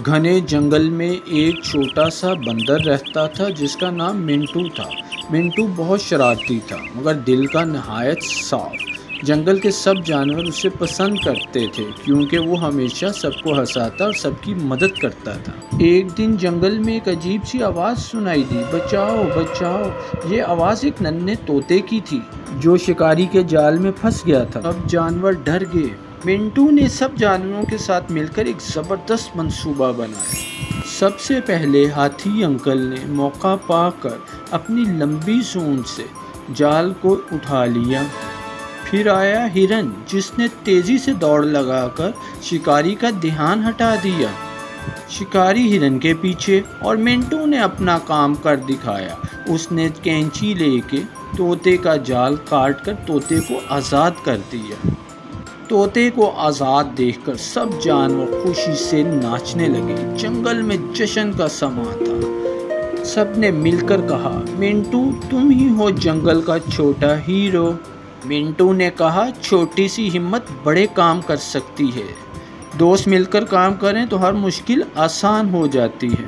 گھنے جنگل میں ایک چھوٹا سا بندر رہتا تھا جس کا نام منٹو تھا۔ منٹو بہت شرارتی تھا مگر دل کا نہایت صاف۔ جنگل کے سب جانور اسے پسند کرتے تھے کیونکہ وہ ہمیشہ سب کو ہنساتا اور سب کی مدد کرتا تھا۔ ایک دن جنگل میں ایک عجیب سی آواز سنائی دی، بچاؤ بچاؤ! یہ آواز ایک ننھے طوطے کی تھی جو شکاری کے جال میں پھنس گیا تھا۔ سب جانور ڈر گئے۔ منٹو نے سب جانوروں کے ساتھ مل کر ایک زبردست منصوبہ بنایا۔ سب سے پہلے ہاتھی انکل نے موقع پا کر اپنی لمبی سونڈ سے جال کو اٹھا لیا۔ پھر آیا ہرن جس نے تیزی سے دوڑ لگا کر شکاری کا دھیان ہٹا دیا۔ شکاری ہرن کے پیچھے اور منٹو نے اپنا کام کر دکھایا۔ اس نے کینچی لے کے طوطے کا جال کاٹ کر طوطے کو آزاد کر دیا۔ طوطے کو آزاد دیکھ کر سب جانور خوشی سے ناچنے لگے۔ جنگل میں جشن کا سماں تھا۔ سب نے مل کر کہا، منٹو تم ہی ہو جنگل کا چھوٹا ہیرو۔ منٹو نے کہا، چھوٹی سی ہمت بڑے کام کر سکتی ہے۔ دوست مل کر کام کریں تو ہر مشکل آسان ہو جاتی ہے۔